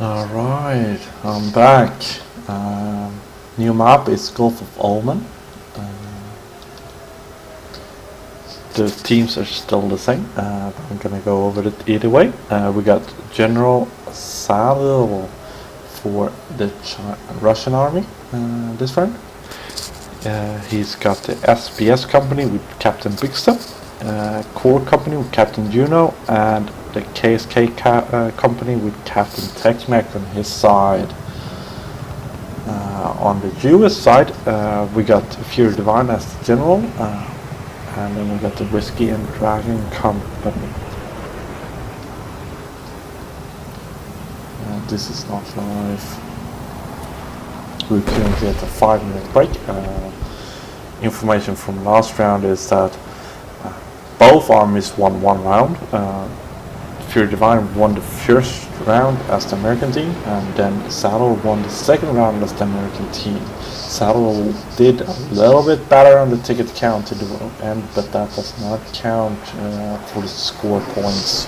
Alright, I'm back. New map is Gulf of Oman. Uh, the teams are still the same, but I'm gonna go over it either way. We got General Savil for the Russian army this round. He's got the SBS company with Captain Bigstep, Core company with Captain Juno, and the KSK company with Captain Techmac on his side. On the US side, we got Fury Divine as the general, and then we got the Whiskey and Dragon company. This is not live. We currently at a 5-minute break. Information from last round is that both armies won one round. Fury Divine won the first round as the American team, and then Saddle won the second round as the American team. Saddle did a little bit better on the ticket count to the end, but that does not count for the score points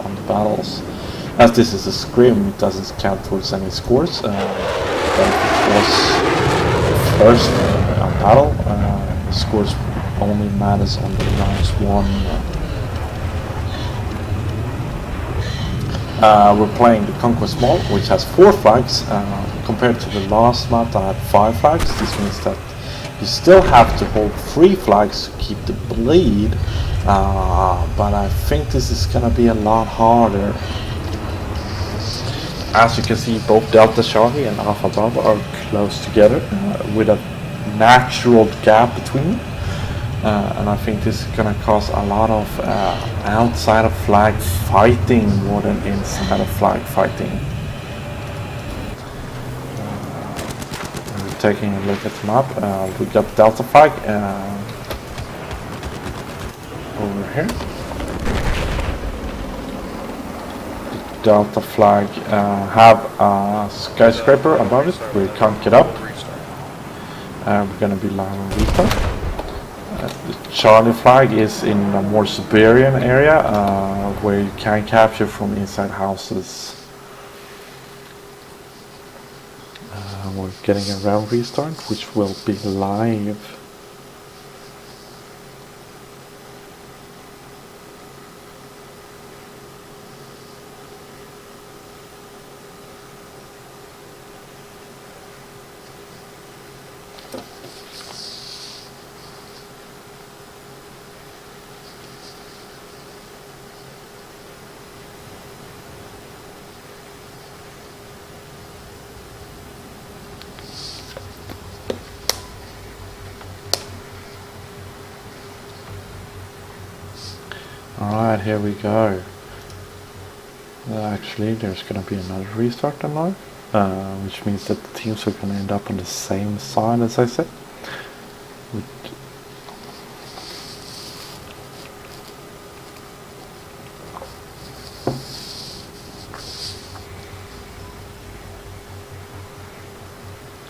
on the battles. As this is a scrim, it doesn't count towards any scores. But if it was first battle, the scores only matters on the rounds one. We're playing the Conquest Mall, which has 4 flags. Compared to the last map that had 5 flags, this means that you still have to hold 3 flags to keep the bleed. But I think this is gonna be a lot harder. As you can see, both Delta Charlie and Alpha Bravo are close together with a natural gap between them. And I think this is going to cause a lot of outside of flag fighting more than inside of flag fighting. We're taking a look at the map. We got Delta flag over here. Delta flag have a skyscraper above it. We can't get up. We're gonna be live on restart. The Charlie flag is in a more suburban area where you can capture from inside houses. We're getting a round restart, which will be live. Alright, here we go. Actually, there's going to be another restart on live, which means that the teams are going to end up on the same side as I said.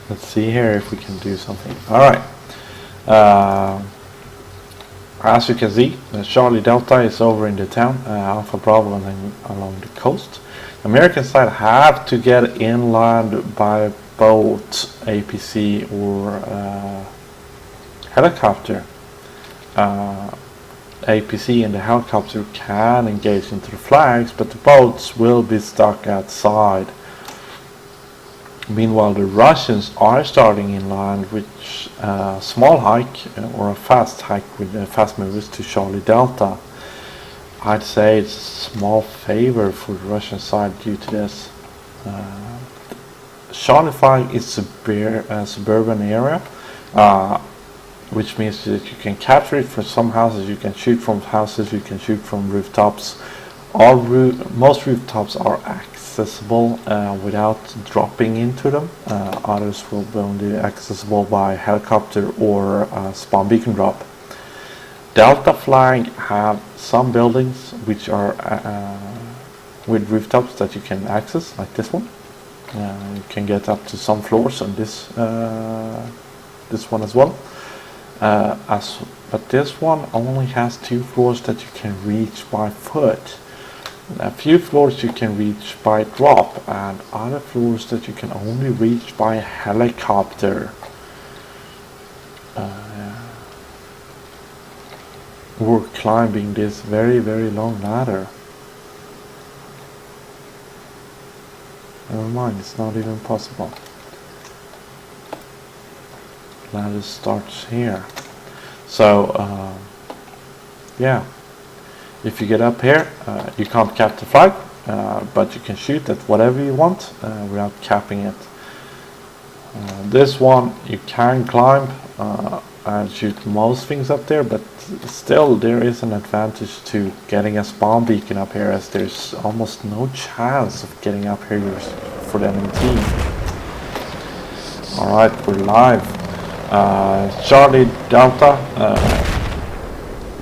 Let's see here if we can do something. Alright. As you can see, Charlie Delta is over in the town, Alpha Bravo and then along the coast. The American side have to get inland by boat, APC or helicopter. APC and the helicopter can engage into the flags, but the boats will be stuck outside. Meanwhile, the Russians are starting inland with a small hike or a fast hike with fast movers to Charlie Delta. I'd say it's a small favor for the Russian side due to this. Charlie flag is a suburban area, which means that you can capture it from some houses, you can shoot from houses, you can shoot from rooftops. Most rooftops are accessible without dropping into them. Others will be only accessible by helicopter or spawn beacon drop. Delta flag have some buildings which are with rooftops that you can access, like this one. You can get up to some floors on this one as well. But this one only has 2 floors that you can reach by foot. A few floors you can reach by drop, and other floors that you can only reach by helicopter. Or climbing this very, very long ladder. Never mind, it's not even possible. Ladder starts here. So, yeah. If you get up here, you can't cap the flag, but you can shoot at whatever you want without capping it. This one you can climb and shoot most things up there, but still there is an advantage to getting a spawn beacon up here, as there's almost no chance of getting up here for the enemy team. Alright, we're live. Charlie Delta,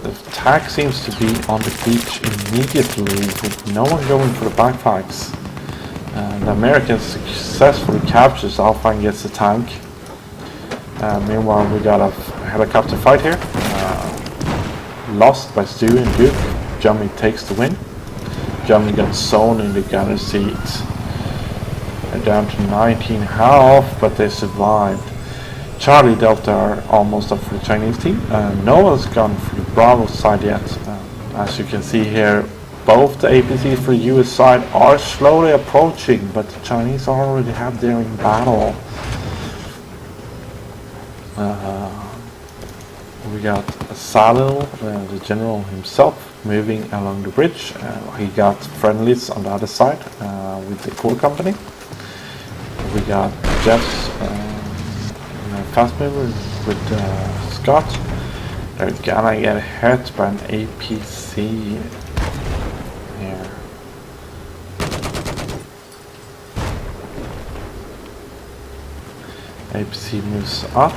the attack seems to be on the beach immediately with no one going for the backpacks. The Americans successfully captures Alpha and gets the tank. Meanwhile we got a helicopter fight here. Lost by Stu and Duke. Jummy takes the win. Jummy got sewn in the gunner seat. They're down to 19 health, but they survived. Charlie Delta are almost up for the Chinese team. No one's gone for the Bravo side yet. As you can see here, both the APCs for the US side are slowly approaching, but the Chinese already have their in battle. We got Salil, the general himself, moving along the bridge. He got friendlies on the other side with the core company. We got Jeff's fast mover with Scott. They're gonna get hit by an APC here. APC moves up.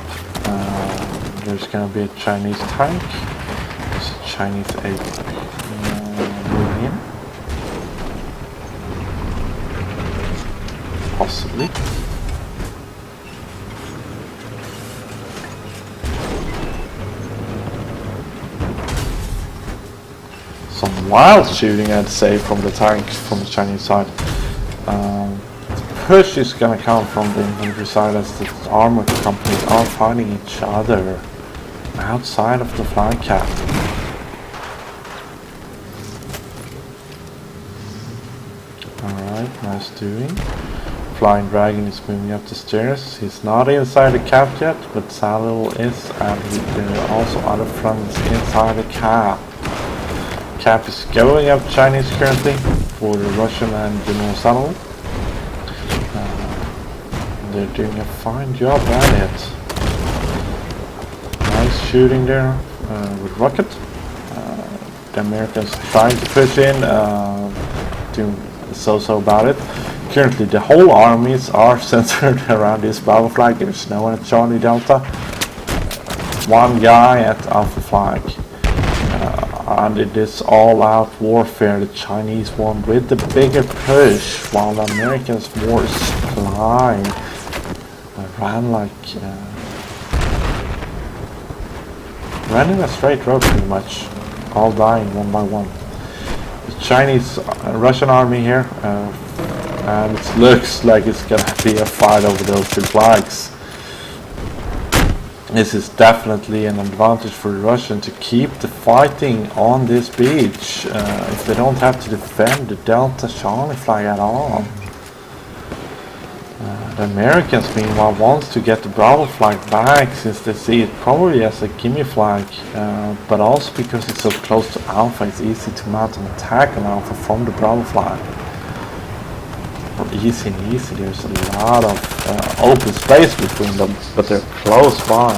There's gonna be a Chinese tank. There's a Chinese APC moving in. Possibly. Some wild shooting, I'd say, from the tank from the Chinese side. The push is gonna come from the infantry side, as the armor companies are fighting each other outside of the flag cap. Alright, nice doing. Flying Dragon is moving up the stairs. He's not inside the cap yet, but Salil is, and there are also other fronts inside the cap. Cap is going up Chinese currently for the Russian and General Salil. They're doing a fine job at it. Nice shooting there with rocket. The Americans trying to push in, doing so about it. Currently the whole armies are centered around this Bravo flag. There's no one at Charlie Delta. One guy at Alpha flag. And it is all-out warfare. The Chinese won with the bigger push, while the Americans more supply. Ran like ran in a straight row pretty much, all dying one by one. The Chinese Russian army here, and it looks like it's gonna be a fight over those two flags. This is definitely an advantage for the Russians to keep the fighting on this beach, if they don't have to defend the Delta Charlie flag at all. The Americans, meanwhile, wants to get the Bravo flag back, since they see it probably as a gimme flag, but also because it's so close to Alpha, it's easy to mount an attack on Alpha from the Bravo flag. Or easy and easy, there's a lot of open space between them, but they're close by.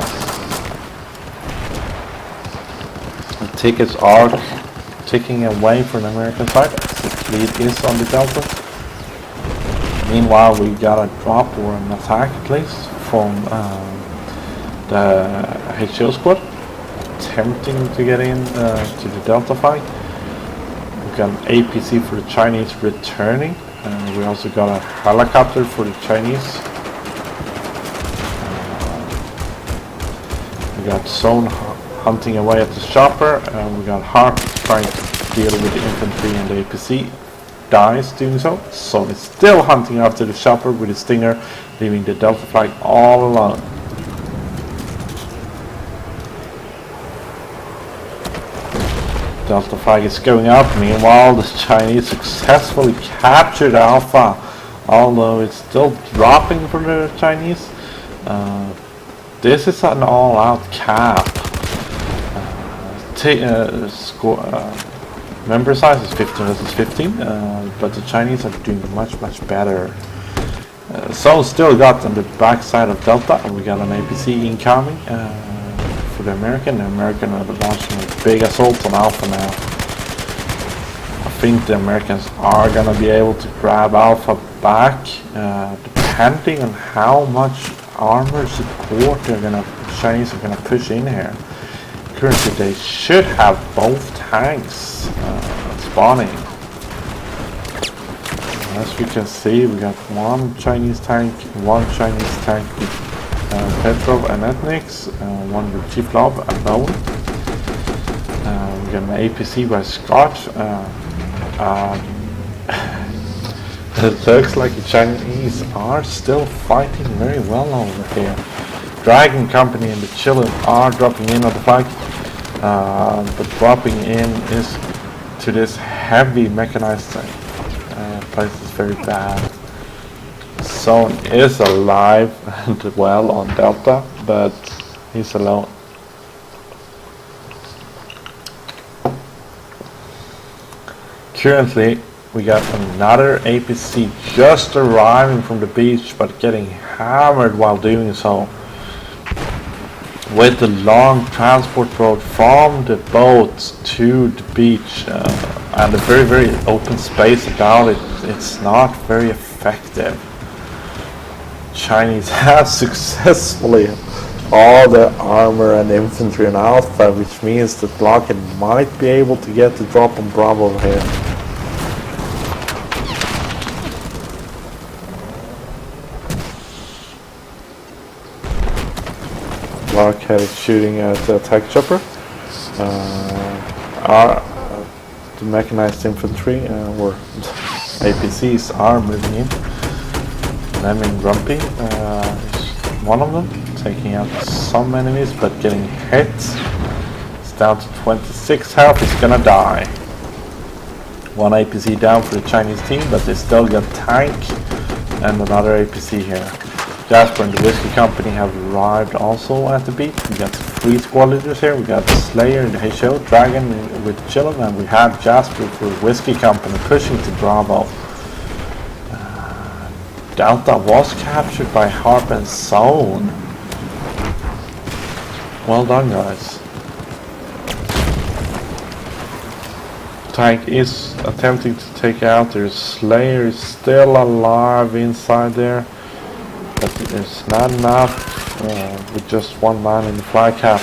The tickets are ticking away from the American side, as the fleet is on the Delta. Meanwhile, we got a drop or an attack at least from the HO squad, attempting to get in to the Delta fight. We got an APC for the Chinese returning, and we also got a helicopter for the Chinese. We got Zone hunting away at the chopper, and we got Harp trying to deal with the infantry and the APC. dies doing so. So he's still hunting after the chopper with his stinger, leaving the Delta flag all alone. Delta flag is going up. Meanwhile, the Chinese successfully captured Alpha, although it's still dropping for the Chinese. This is an all-out cap. Member size is 15 versus 15, but the Chinese are doing much better. So still got on the backside of Delta, and we got an APC incoming for the American. The American are launching a big assault on Alpha now. I think the Americans are gonna be able to grab Alpha back, depending on how much armor support the Chinese are gonna push in here. Currently they should have both tanks spawning. As we can see, we got one Chinese tank with Petrov and Ethnix, one with Chief Love alone. We got an APC by Scott. It looks like the Chinese are still fighting very well over here. Dragon Company and the Chillin are dropping in on the flag, but dropping in is to this heavy mechanized place is very bad. Zone is alive and well on Delta, but he's alone. Currently, we got another APC just arriving from the beach, but getting hammered while doing so. With the long transport road from the boat to the beach and a very open space about it, it's not very effective. Chinese have successfully all the armor and infantry in Alpha, which means that Lockheed might be able to get the drop on Bravo here. Lockheed is shooting at the attack chopper. The mechanized infantry or APCs are moving in. Lemming Grumpy is one of them, taking out some enemies but getting hit. It's down to 26 health, he's gonna die. One APC down for the Chinese team, but they still got tank and another APC here. Jasper and the Whiskey Company have arrived also at the beach. We got 3 squad leaders here. We got Slayer and the HO, Dragon with Chillin, and we have Jasper for the Whiskey Company pushing to Bravo. Delta was captured by Harp and Zone. Well done, guys. Tank is attempting to take out their Slayer, is still alive inside there. But it's not enough with just one man in the flag cap.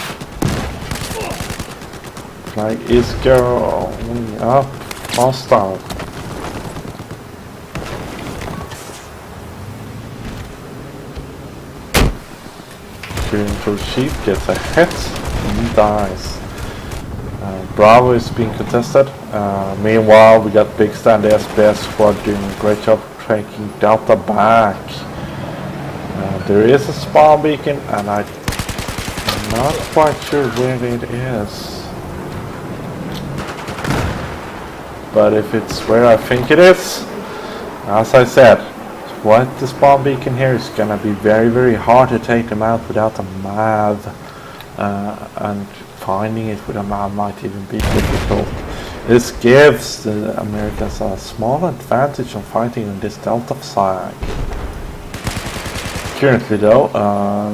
Flag is going up, hostile. Shooting for Chief, gets a hit and dies. Bravo is being contested. Meanwhile, we got Big Stan, the SBS squad, doing a great job taking Delta back. There is a spawn beacon, and I'm not quite sure where it is. But if it's where I think it is, as I said, what the spawn beacon here is gonna be very hard to take them out without a MAV, and finding it with a MAV might even be difficult. This gives the Americans a small advantage on fighting on this Delta flag. Currently though,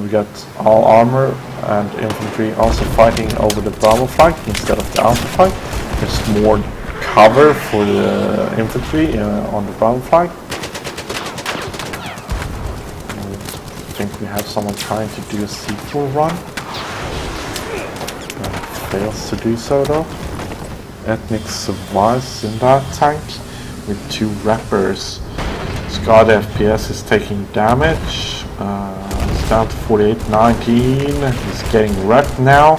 we got all armor and infantry also fighting over the Bravo flag instead of the Alpha flag. There's more cover for the infantry on the Bravo flag. I think we have someone trying to do a C4 run. Fails to do so though. Ethnic survives in that tank with 2 rappers. Scott FPS is taking damage. It's down to 48-19. He's getting wrecked now.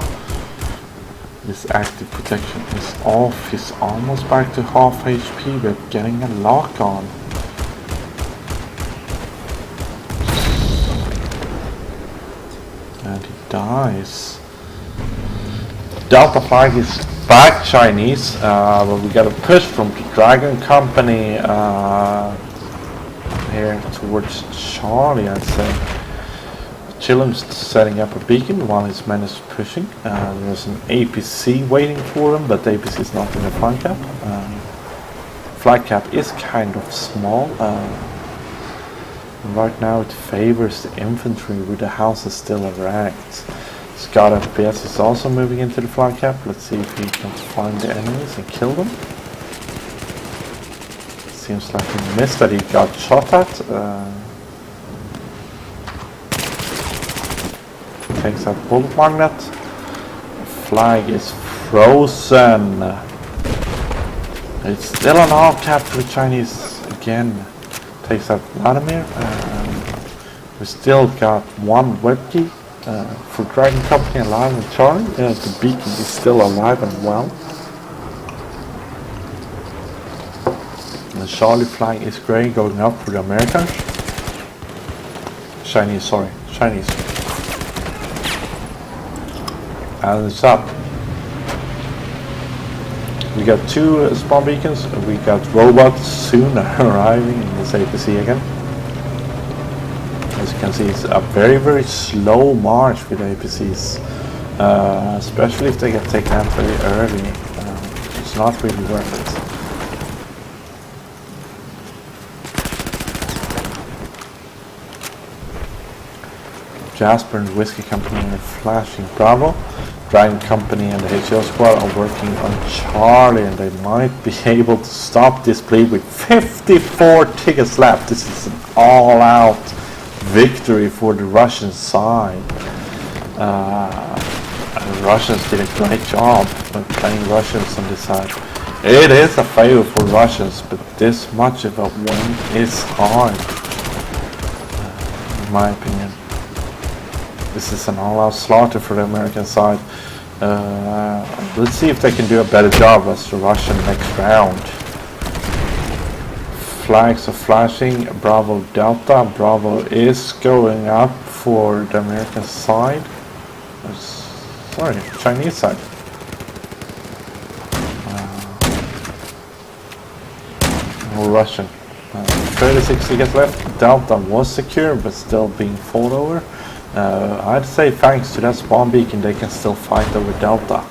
His active protection is off. He's almost back to half HP, but getting a lock on. And he dies. Delta flag is back Chinese, but we got a push from the Dragon Company here towards Charlie, I'd say. Chillem's setting up a beacon while his men is pushing. There's an APC waiting for him, but the APC is not in the flag cap. Flag cap is kind of small. Right now it favors the infantry with the houses still erect. Scott FPS is also moving into the flag cap. Let's see if he can find the enemies and kill them. Seems like he missed that he got shot at. Takes out bullet magnet. Flag is frozen. It's still an all cap for the Chinese again. Takes out Vladimir. We still got one web key for Dragon Company alive and Charlie. The beacon is still alive and well. The Charlie flag is grey, going up for the Americans. Chinese. And it's up. We got two spawn beacons. We got robots soon arriving in this APC again. As you can see, it's a very, very slow march with APCs, especially if they get taken out very early. It's not really worth it. Jasper and Whiskey Company are flashing Bravo. Dragon Company and the HL squad are working on Charlie, and they might be able to stop this bleed with 54 tickets left. This is an all-out victory for the Russian side. And the Russians did a great job when playing Russians on this side. It is a fail for Russians, but this much of a win is hard, in my opinion. This is an all-out slaughter for the American side. Let's see if they can do a better job as the Russian next round. Flags are flashing. Bravo Delta. Bravo is going up for the American side. Sorry, Chinese side. Or Russian. 36 tickets left. Delta was secure, but still being fought over. I'd say thanks to that spawn beacon they can still fight over Delta.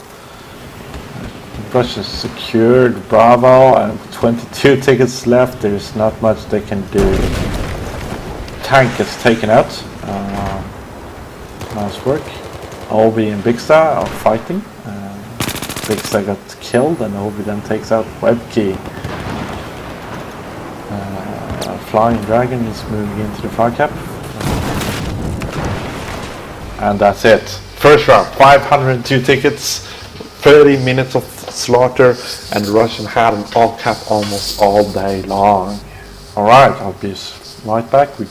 Russians secured Bravo and 22 tickets left. There's not much they can do. Tank is taken out. Nice work. Obi and Bigsta are fighting. Bigsta got killed and Obi then takes out Webkey. Flying Dragon is moving into the flag cap. And that's it. First round, 502 tickets, 30 minutes of slaughter, and the Russian had an all cap almost all day long. Alright, I'll be right back with